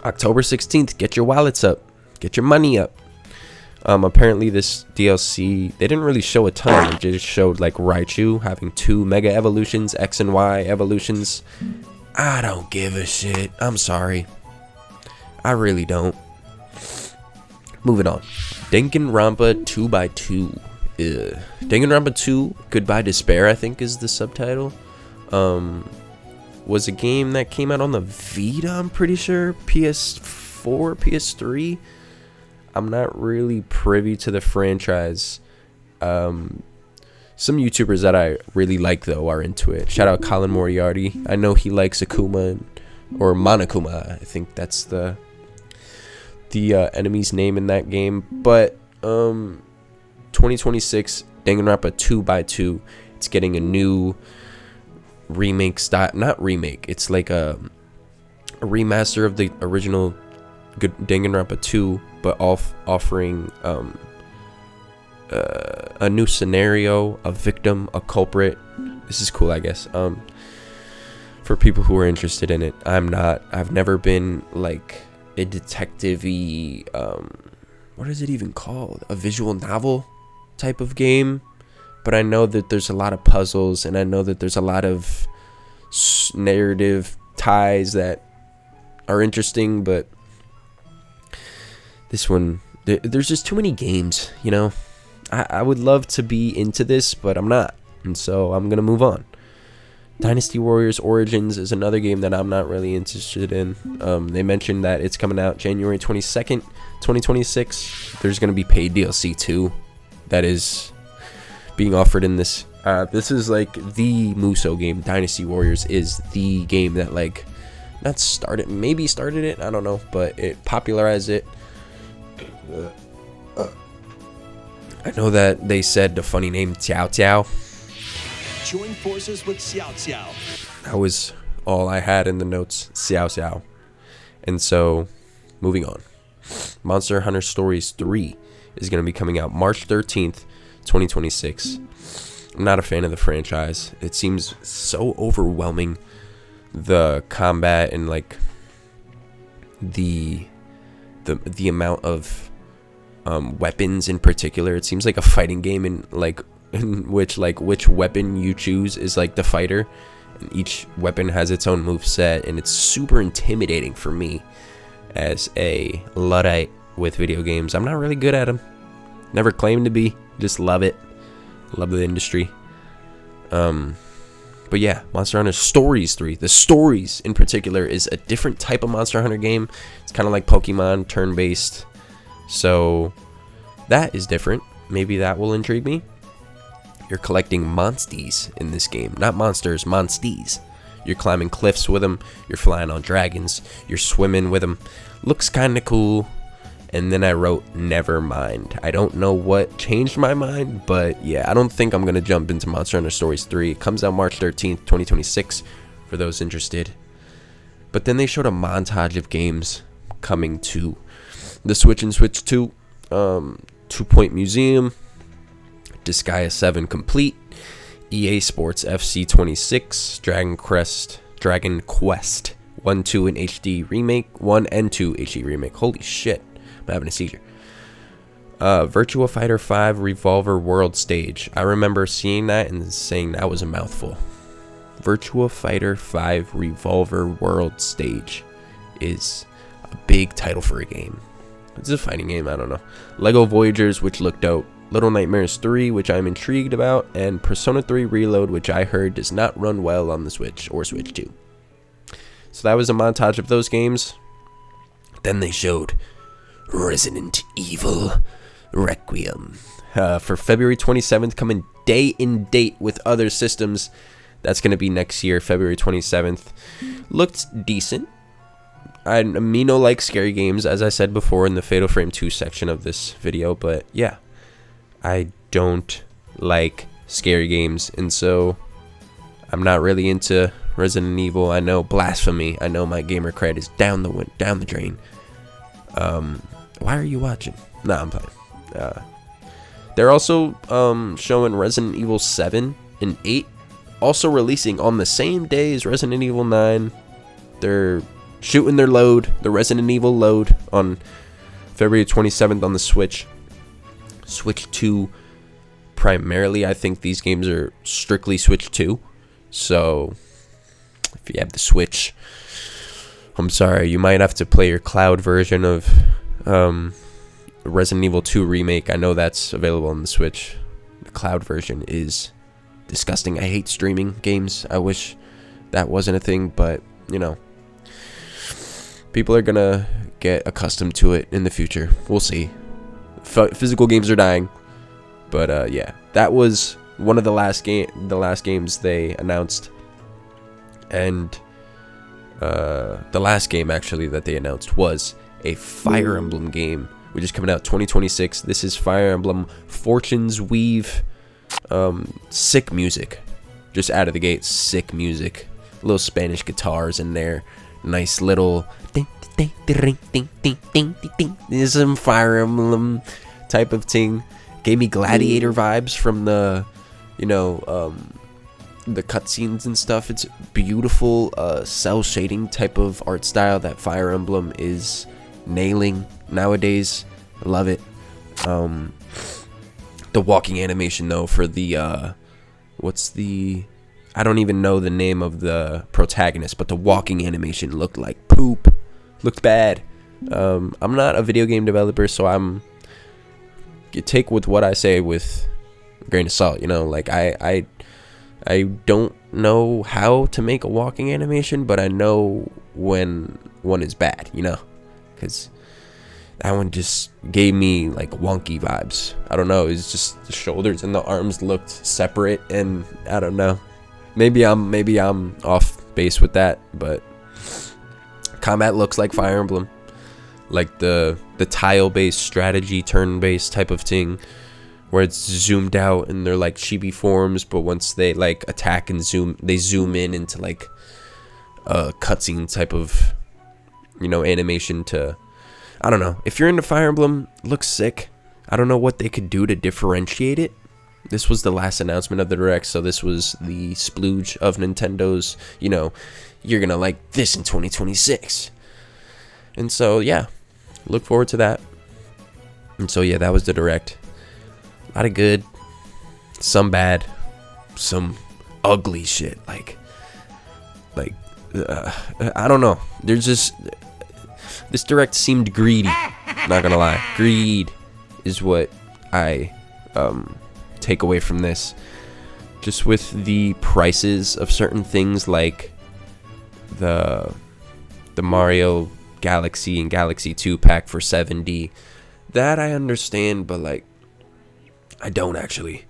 October 16th, get your wallets up, get your money up. Apparently this DLC, they didn't really show a ton. They just showed Raichu having 2 Mega Evolutions, X and Y Evolutions. I don't give a shit. I'm sorry. I really don't. Moving on. Danganronpa 2x2. Danganronpa 2 Goodbye Despair, I think is the subtitle. Was a game that came out on the Vita, I'm pretty sure. PS4, PS3. I'm not really privy to the franchise. Some YouTubers that I really like though are into it. Shout out Colin Moriarty. I know he likes Akuma or Monokuma. I think that's the enemy's name in that game. But 2026 Danganronpa 2x2. It's getting a new remake style. Not remake. It's like a remaster of the original Danganronpa 2, but offering a new scenario, a victim, a culprit. This is cool, I guess. For people who are interested in it. I've never been a detective-y, what is it even called? A visual novel type of game. But I know that there's a lot of puzzles, and I know that there's a lot of narrative ties that are interesting, but this one, there's just too many games, I would love to be into this, but I'm not, and so I'm gonna move on. Dynasty Warriors Origins is another game that I'm not really interested in. They mentioned that it's coming out January 22nd, 2026. There's going to be paid DLC too that is being offered in this. This is like the Muso game. Dynasty Warriors is the game that maybe started it, I don't know, but it popularized it. I know that they said the funny name Xiao Xiao. Join forces with Xiao Xiao. That was all I had in the notes, Xiao Xiao. And so, moving on. Monster Hunter Stories 3 is going to be coming out March 13th, 2026. I'm not a fan of the franchise. It seems so overwhelming. The combat and like the amount of weapons in particular. It seems like a fighting game in which weapon you choose is like the fighter, and each weapon has its own move set, and it's super intimidating for me as a Luddite with video games. I'm not really good at them, never claimed to be, just love it, love the industry. But yeah, Monster Hunter Stories 3, the stories in particular is a different type of Monster Hunter game. It's kind of like Pokemon, turn-based, so that is different. Maybe that will intrigue me. You're collecting monsties in this game. Not monsters, monsties. You're climbing cliffs with them. You're flying on dragons. You're swimming with them. Looks kind of cool. And then I wrote, never mind. I don't know what changed my mind, but yeah, I don't think I'm going to jump into Monster Hunter Stories 3. It comes out March 13th, 2026, for those interested. But then they showed a montage of games coming to the Switch and Switch 2. 2 Point Museum, Disgaea 7 Complete, EA Sports FC 26, Dragon Quest 1, 2 and HD Remake, 1 and 2 HD Remake. Holy shit, I'm having a seizure. Virtua Fighter 5 Revolver World Stage. I remember seeing that and saying that was a mouthful. Virtua Fighter 5 Revolver World Stage is a big title for a game. It's a fighting game, I don't know. Lego Voyagers, which looked dope. Little Nightmares 3, which I'm intrigued about, and Persona 3 Reload, which I heard does not run well on the Switch or Switch 2. So that was a montage of those games. Then they showed Resident Evil Requiem for February 27th, coming day and date with other systems. That's going to be next year, February 27th. Looked decent. Amino likes scary games, as I said before in the Fatal Frame 2 section of this video, but yeah, I don't like scary games, and so I'm not really into Resident Evil. I know, blasphemy. I know my gamer cred is down the drain. Why are you watching? Nah, I'm playing. They're also showing Resident Evil 7 and 8, also releasing on the same day as Resident Evil 9. They're shooting their load, the Resident Evil load, on February 27th on the Switch. Switch 2 primarily. I think these games are strictly Switch 2. So if you have the Switch, I'm sorry, you might have to play your cloud version of Resident Evil 2 Remake. I know that's available on the Switch. The cloud version is disgusting. I hate streaming games. I wish that wasn't a thing, but you know, people are gonna get accustomed to it in the future. We'll see. Physical games are dying, but yeah, that was one of the last games they announced, and the last game actually that they announced was a Fire Emblem game, which is coming out 2026. This is Fire Emblem Fortune's Weave. Sick music, just out of the gate. Sick music, little Spanish guitars in there, nice little there's some Fire Emblem type of thing. Gave me Gladiator vibes from the, you know, the cutscenes and stuff. It's beautiful, cell shading type of art style that Fire Emblem is nailing nowadays. I love it. The walking animation though for the I don't even know the name of the protagonist, but the walking animation looked like poop. Looked bad. I'm not a video game developer, so I'm you take with what I say with a grain of salt, you know. Like I don't know how to make a walking animation, but I know when one is bad, you know, because that one just gave me like wonky vibes. I don't know. It's just the shoulders and the arms looked separate, and I don't know. Maybe I'm off base with that, but combat looks like Fire Emblem, like the tile-based strategy, turn-based type of thing, where it's zoomed out and they're like chibi forms, but once they like attack and zoom in into like a cutscene type of, you know, animation to, I don't know. If you're into Fire Emblem, it looks sick. I don't know what they could do to differentiate it. This was the last announcement of the Direct, so this was the splooge of Nintendo's, you know, you're gonna like this in 2026. And so, yeah, look forward to that. And so, yeah, that was the Direct. A lot of good, some bad, some ugly shit. Like I don't know. There's just, this Direct seemed greedy. Not gonna lie, greed is what I take away from this. Just with the prices of certain things, like the Mario Galaxy and Galaxy 2 pack for $70. That I understand, but like I don't actually.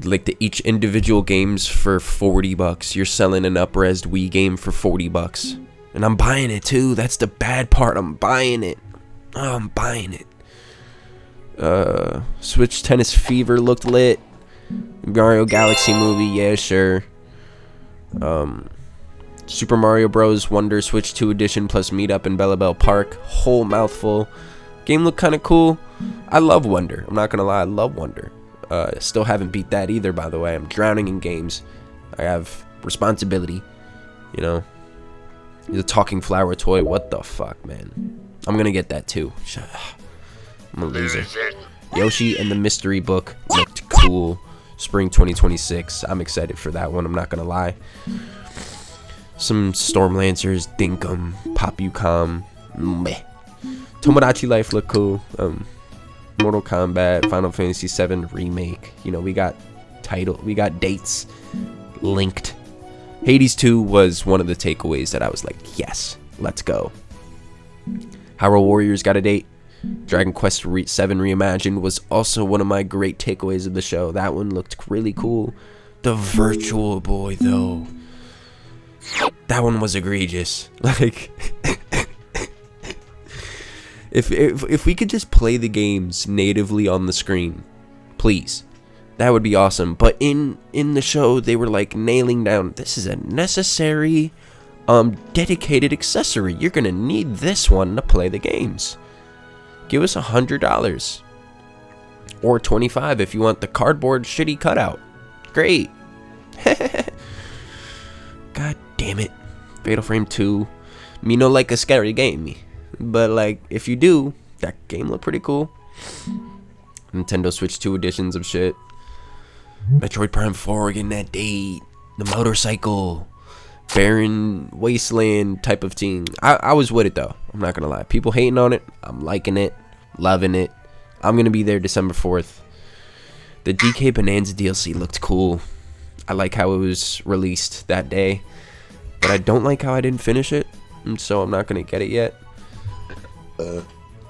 Like each individual games for $40. You're selling an up-resed Wii game for $40. And I'm buying it too. That's the bad part. I'm buying it. Oh, I'm buying it. Switch Tennis Fever looked lit. Mario Galaxy movie, yeah, sure. Super Mario Bros. Wonder Switch 2 edition plus Meetup in Bellabelle Park. Whole mouthful. Game looked kind of cool. I love Wonder. I'm not gonna lie, I love Wonder. Still haven't beat that either, by the way. I'm drowning in games. I have responsibility, you know. He's a talking flower toy. What the fuck, man? I'm gonna get that too. I'm a loser. Yoshi and the Mystery Book looked cool. Spring 2026. I'm excited for that one. I'm not gonna lie. Some Stormlancers, Dinkum, Poppucom, meh. Tomodachi Life looked cool. Mortal Kombat, Final Fantasy VII Remake. You know, we got dates linked. Hades 2 was one of the takeaways that I was like, yes, let's go. Hyrule Warriors got a date. Dragon Quest 7 Reimagined was also one of my great takeaways of the show. That one looked really cool. The Virtual Boy, though, that one was egregious. Like, if we could just play the games natively on the screen, please, that would be awesome. But in the show, they were like nailing down, this is a necessary, dedicated accessory. You're gonna need this one to play the games. Give us $100 or $25 if you want the cardboard shitty cutout. Great. God damn it. Fatal Frame 2. Me no like a scary game, but like if you do, that game looked pretty cool. Nintendo Switch 2 editions of shit. Metroid Prime 4 getting that date. The motorcycle. Barren Wasteland type of thing. I was with it though. I'm not gonna lie. People hating on it. I'm liking it. Loving it. I'm gonna be there December 4th. The DK Bonanza DLC looked cool. I like how it was released that day, but I don't like how I didn't finish it, and so I'm not gonna get it yet.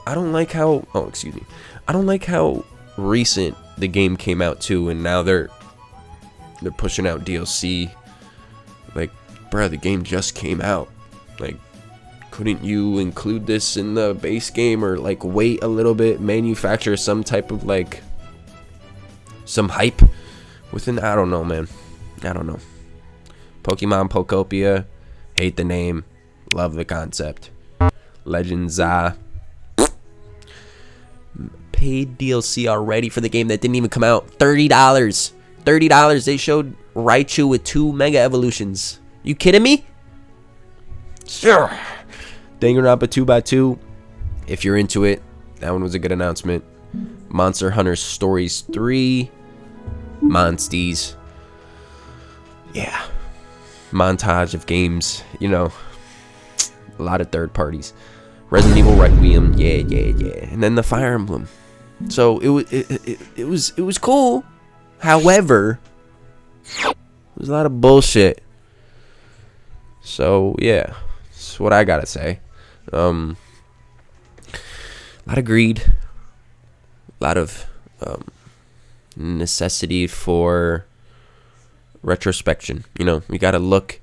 I don't like how I don't like how recent the game came out too, and now they're pushing out DLC. Like, bruh, the game just came out. Like, couldn't you include this in the base game, or like wait a little bit, manufacture some type of like some hype within? I don't know, man. I don't know. Pokemon Pokopia, hate the name, love the concept. Legends paid DLC already for the game that didn't even come out. $30. $30. They showed Raichu with 2 Mega Evolutions. You kidding me? Sure. Danganronpa 2x2. If you're into it, that one was a good announcement. Monster Hunter Stories 3. Monsties. Yeah. Montage of games. You know, a lot of third parties. Resident Evil Requiem. Yeah. And then the Fire Emblem. So it was cool. However, it was a lot of bullshit. So yeah, that's what I gotta say. A lot of greed, a lot of necessity for retrospection. You know, we gotta look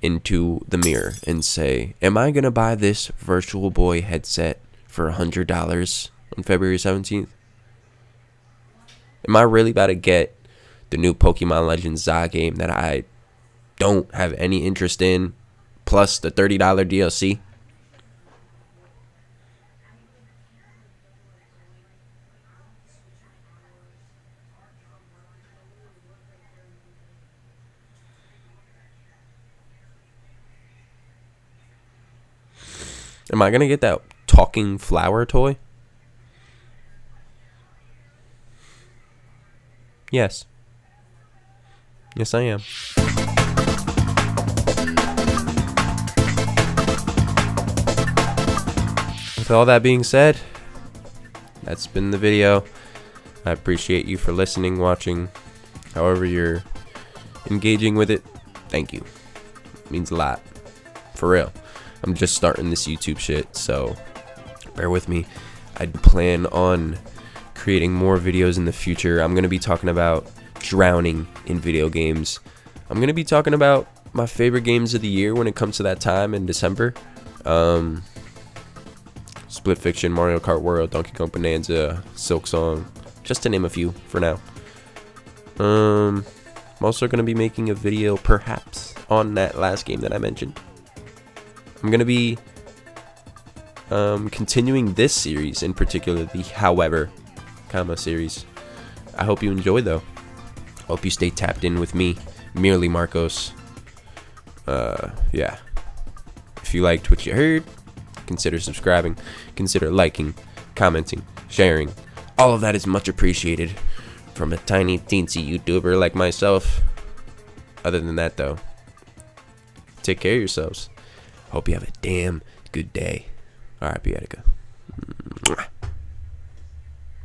into the mirror and say, am I gonna buy this Virtual Boy headset for $100 on February 17th? Am I really about to get the new Pokemon Legends ZA game that I don't have any interest in, plus the $30 DLC? Am I gonna get that talking flower toy? Yes. Yes, I am. With all that being said, that's been the video. I appreciate you for listening, watching, however you're engaging with it. Thank you. It means a lot. For real. I'm just starting this YouTube shit, so bear with me. I plan on creating more videos in the future. I'm going to be talking about drowning in video games. I'm going to be talking about my favorite games of the year when it comes to that time in December. Split Fiction, Mario Kart World, Donkey Kong Bonanza, Silk Song, just to name a few for now. I'm also going to be making a video perhaps on that last game that I mentioned. I'm going to be continuing this series, in particular the However, series. I hope you enjoy, though. Hope you stay tapped in with me, Merely Marcos. Yeah. If you liked what you heard, consider subscribing, consider liking, commenting, sharing. All of that is much appreciated from a tiny, teensy YouTuber like myself. Other than that, though, take care of yourselves. Hope you have a damn good day. Alright, Pietica.